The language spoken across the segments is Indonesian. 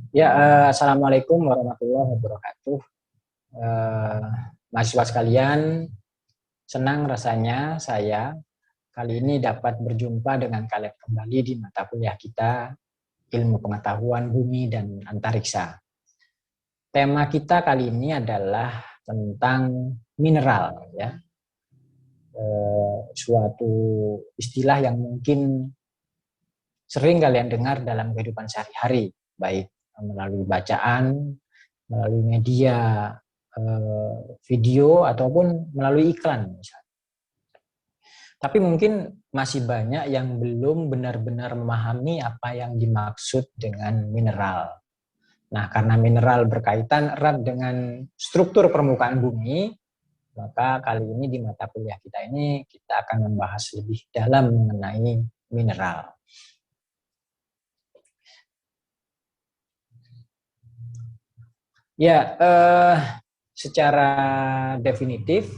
Ya, Assalamualaikum warahmatullahi wabarakatuh. Eh, Mahasiswa sekalian, senang rasanya saya kali ini dapat berjumpa dengan kalian kembali di mata kuliah kita, Ilmu Pengetahuan Bumi dan Antariksa. Tema kita kali ini adalah tentang mineral, ya. Suatu istilah yang mungkin sering kalian dengar dalam kehidupan sehari-hari, baik melalui bacaan, melalui media video ataupun melalui iklan misalnya. Tapi mungkin masih banyak yang belum benar-benar memahami apa yang dimaksud dengan mineral. Nah, karena mineral berkaitan erat dengan struktur permukaan bumi, maka kali ini di mata kuliah kita ini kita akan membahas lebih dalam mengenai mineral. Ya, secara definitif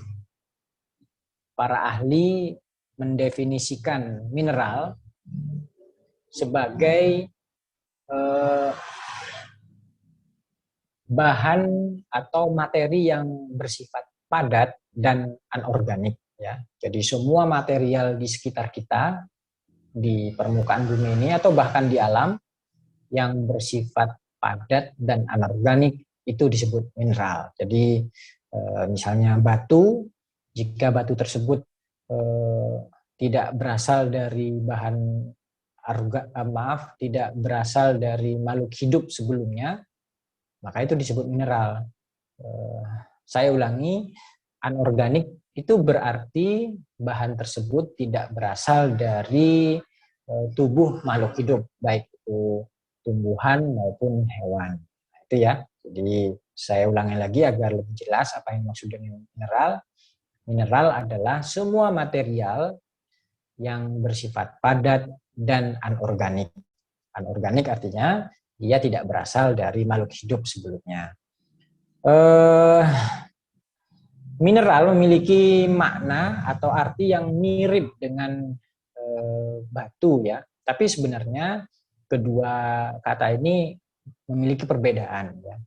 para ahli mendefinisikan mineral sebagai bahan atau materi yang bersifat padat dan anorganik, ya. Jadi semua material di sekitar kita di permukaan bumi ini atau bahkan di alam yang bersifat padat dan anorganik itu disebut mineral. Jadi misalnya batu, jika batu tersebut tidak berasal dari bahan tidak berasal dari makhluk hidup sebelumnya, maka itu disebut mineral. Saya ulangi, anorganik itu berarti bahan tersebut tidak berasal dari tubuh makhluk hidup, baik itu tumbuhan maupun hewan. Itu ya. Jadi saya ulangi lagi agar lebih jelas apa yang maksud dengan mineral. Mineral adalah semua material yang bersifat padat dan anorganik. Anorganik artinya dia tidak berasal dari makhluk hidup sebelumnya. Mineral memiliki makna atau arti yang mirip dengan batu, ya. Tapi sebenarnya kedua kata ini memiliki perbedaan, ya.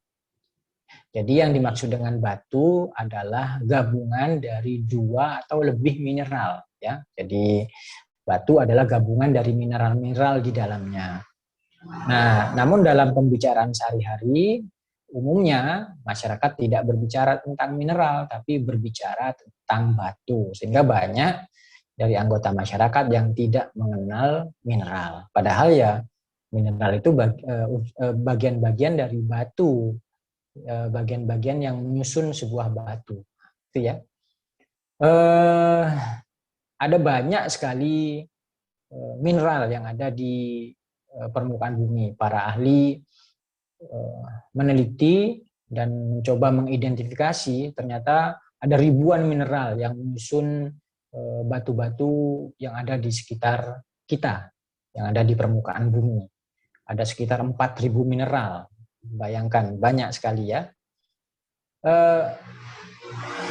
Jadi yang dimaksud dengan batu adalah gabungan dari dua atau lebih mineral, ya. Jadi batu adalah gabungan dari mineral-mineral di dalamnya. Nah, namun dalam pembicaraan sehari-hari, umumnya masyarakat tidak berbicara tentang mineral, tapi berbicara tentang batu. Sehingga banyak dari anggota masyarakat yang tidak mengenal mineral. Padahal ya mineral itu bagian-bagian dari batu, bagian-bagian yang menyusun sebuah batu. Itu ya. Ada banyak sekali mineral yang ada di permukaan bumi. Para ahli meneliti dan mencoba mengidentifikasi, ternyata ada ribuan mineral yang menyusun batu-batu yang ada di sekitar kita, yang ada di permukaan bumi. Ada sekitar 4.000 mineral. Bayangkan, banyak sekali ya.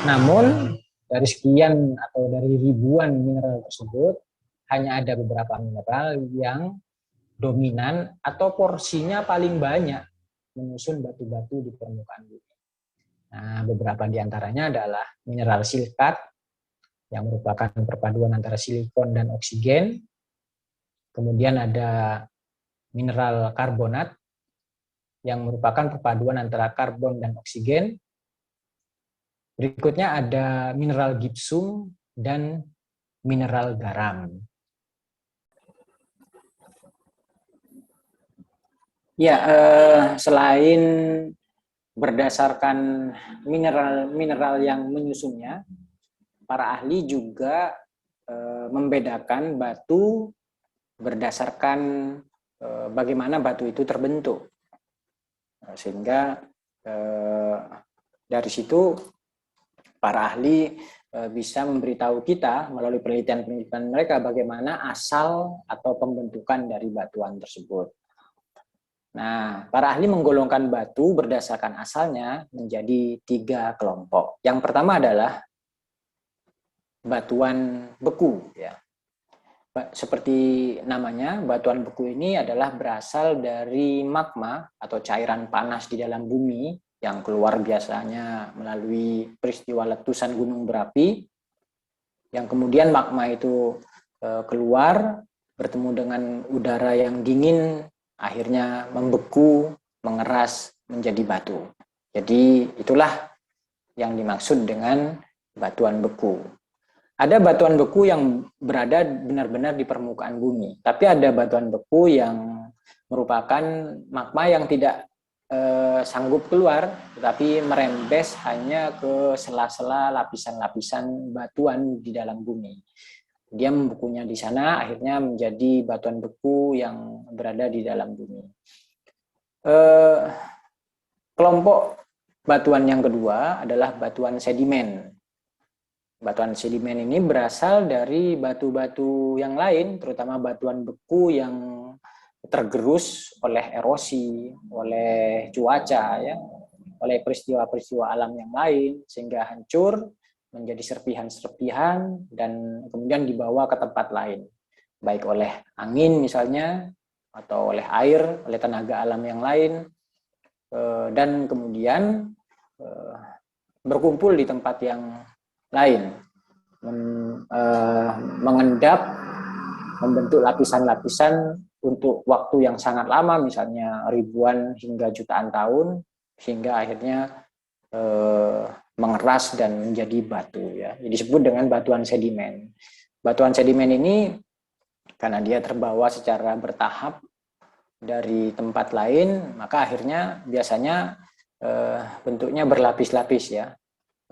Namun dari sekian atau dari ribuan mineral tersebut, hanya ada beberapa mineral yang dominan atau porsinya paling banyak menyusun batu-batu di permukaan bumi. Nah, beberapa di antaranya adalah mineral silikat yang merupakan perpaduan antara silikon dan oksigen. Kemudian ada mineral karbonat yang merupakan perpaduan antara karbon dan oksigen. Berikutnya ada mineral gipsum dan mineral garam. Ya, selain berdasarkan mineral-mineral yang menyusunnya, para ahli juga membedakan batu berdasarkan bagaimana batu itu terbentuk. Sehingga dari situ para ahli bisa memberitahu kita melalui penelitian-penelitian mereka bagaimana asal atau pembentukan dari batuan tersebut. Nah, para ahli menggolongkan batu berdasarkan asalnya menjadi 3 kelompok. Yang pertama adalah batuan beku, ya. seperti namanya, batuan beku ini adalah berasal dari magma atau cairan panas di dalam bumi yang keluar biasanya melalui peristiwa letusan gunung berapi, yang kemudian magma itu keluar bertemu dengan udara yang dingin, akhirnya membeku, mengeras menjadi batu. Jadi itulah yang dimaksud dengan batuan beku. Ada batuan beku yang berada benar-benar di permukaan bumi, tapi ada batuan beku yang merupakan magma yang tidak sanggup keluar, tetapi merembes hanya ke sela-sela lapisan-lapisan batuan di dalam bumi. Dia membekunya di sana, akhirnya menjadi batuan beku yang berada di dalam bumi. Kelompok batuan yang kedua adalah batuan sedimen. Batuan sedimen ini berasal dari batu-batu yang lain, terutama batuan beku yang tergerus oleh erosi, oleh cuaca, ya, oleh peristiwa-peristiwa alam yang lain, sehingga hancur menjadi serpihan-serpihan dan kemudian dibawa ke tempat lain, baik oleh angin misalnya, atau oleh air, oleh tenaga alam yang lain, dan kemudian berkumpul di tempat yang lain, mengendap, membentuk lapisan-lapisan untuk waktu yang sangat lama, misalnya ribuan hingga jutaan tahun, sehingga akhirnya mengeras dan menjadi batu, ya. Disebut dengan batuan sedimen. Batuan sedimen ini karena dia terbawa secara bertahap dari tempat lain, maka akhirnya biasanya bentuknya berlapis-lapis, ya.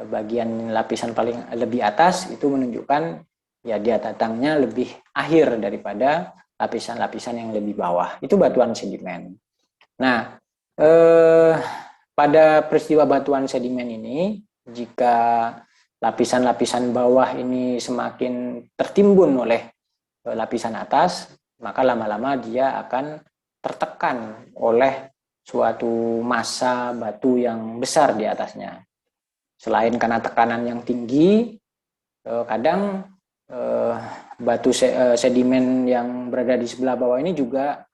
Bagian lapisan paling lebih atas itu menunjukkan ya dia datangnya lebih akhir daripada lapisan-lapisan yang lebih bawah. Itu batuan sedimen. Nah, pada peristiwa batuan sedimen ini, jika lapisan-lapisan bawah ini semakin tertimbun oleh lapisan atas, maka lama-lama dia akan tertekan oleh suatu massa batu yang besar di atasnya. Selain karena tekanan yang tinggi, kadang batu sedimen yang berada di sebelah bawah ini juga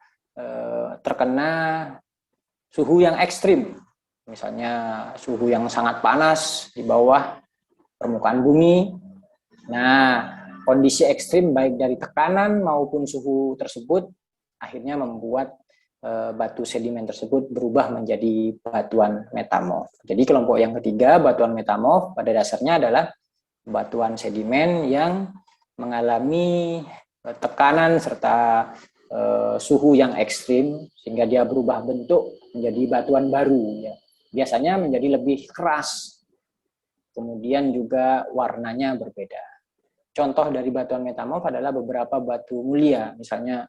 terkena suhu yang ekstrim. Misalnya suhu yang sangat panas di bawah permukaan bumi. Nah, kondisi ekstrim baik dari tekanan maupun suhu tersebut akhirnya membuat batu sedimen tersebut berubah menjadi batuan metamorf. Jadi kelompok yang ketiga, batuan metamorf, pada dasarnya adalah batuan sedimen yang mengalami tekanan serta suhu yang ekstrim sehingga dia berubah bentuk menjadi batuan baru, ya. Biasanya menjadi lebih keras, kemudian juga warnanya berbeda. Contoh dari batuan metamorf adalah beberapa batu mulia, misalnya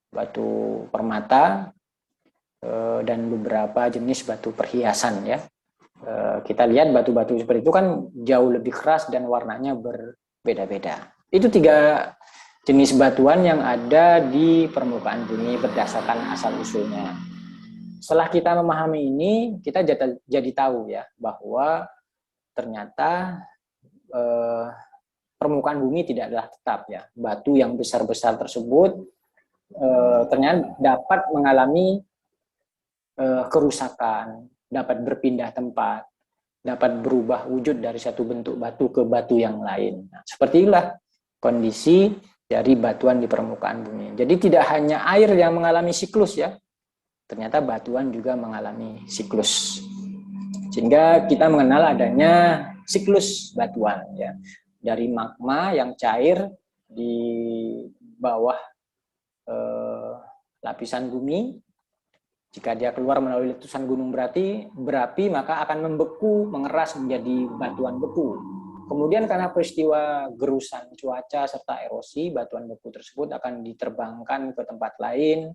batu permata dan beberapa jenis batu perhiasan, ya. Kita lihat batu-batu seperti itu kan jauh lebih keras dan warnanya berbeda-beda. Itu 3 jenis batuan yang ada di permukaan bumi berdasarkan asal-usulnya. Setelah kita memahami ini, kita jadi tahu, ya, bahwa ternyata permukaan bumi tidak adalah tetap, ya. Batu yang besar-besar tersebut ternyata dapat mengalami kerusakan, dapat berpindah tempat, dapat berubah wujud dari satu bentuk batu ke batu yang lain. Nah, seperti itulah kondisi dari batuan di permukaan bumi. Jadi tidak hanya air yang mengalami siklus, ya, ternyata batuan juga mengalami siklus. Sehingga kita mengenal adanya siklus batuan, ya, dari magma yang cair di bawah lapisan bumi. Jika dia keluar melalui letusan gunung berapi, maka akan membeku, mengeras menjadi batuan beku. Kemudian karena peristiwa gerusan cuaca serta erosi, batuan beku tersebut akan diterbangkan ke tempat lain,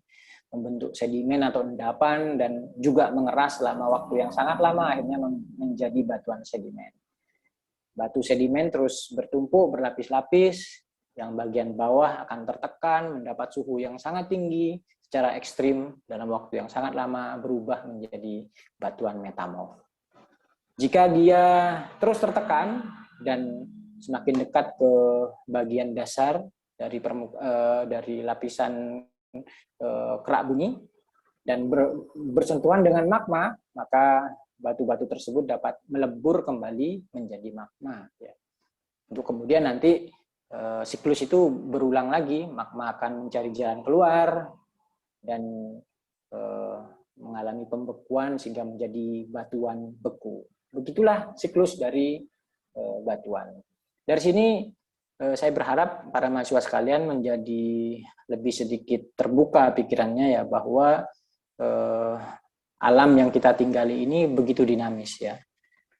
membentuk sedimen atau endapan, dan juga mengeras selama waktu yang sangat lama, akhirnya menjadi batuan sedimen. Batu sedimen terus bertumpuk, berlapis-lapis, yang bagian bawah akan tertekan, mendapat suhu yang sangat tinggi, secara ekstrim dalam waktu yang sangat lama berubah menjadi batuan metamorf. Jika dia terus tertekan dan semakin dekat ke bagian dasar dari lapisan kerak bumi dan bersentuhan dengan magma, maka batu-batu tersebut dapat melebur kembali menjadi magma. Ya. Untuk kemudian nanti siklus itu berulang lagi, magma akan mencari jalan keluar dan mengalami pembekuan sehingga menjadi batuan beku. Begitulah siklus dari batuan. Dari sini saya berharap para mahasiswa sekalian menjadi lebih sedikit terbuka pikirannya ya, bahwa alam yang kita tinggali ini begitu dinamis ya.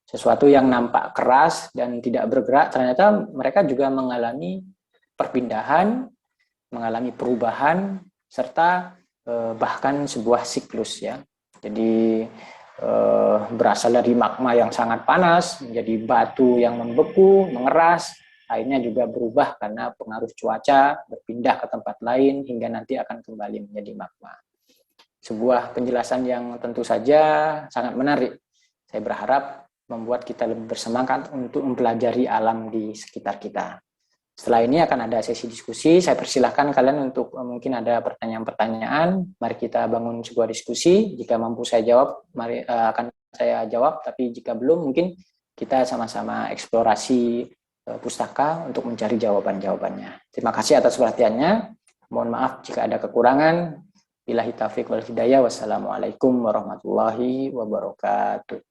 Sesuatu yang nampak keras dan tidak bergerak, ternyata mereka juga mengalami perpindahan, mengalami perubahan, serta bahkan sebuah siklus ya. Jadi berasal dari magma yang sangat panas menjadi batu yang membeku, mengeras, akhirnya juga berubah karena pengaruh cuaca, berpindah ke tempat lain hingga nanti akan kembali menjadi magma. Sebuah penjelasan yang tentu saja sangat menarik. Saya berharap membuat kita lebih bersemangat untuk mempelajari alam di sekitar kita. Setelah ini akan ada sesi diskusi. Saya persilahkan kalian untuk mungkin ada pertanyaan-pertanyaan. Mari kita bangun sebuah diskusi. Jika mampu saya jawab, akan saya jawab. Tapi jika belum, mungkin kita sama-sama eksplorasi pustaka untuk mencari jawaban-jawabannya. Terima kasih atas perhatiannya. Mohon maaf jika ada kekurangan. Billahi taufiq wal hidayah. Wassalamualaikum warahmatullahi wabarakatuh.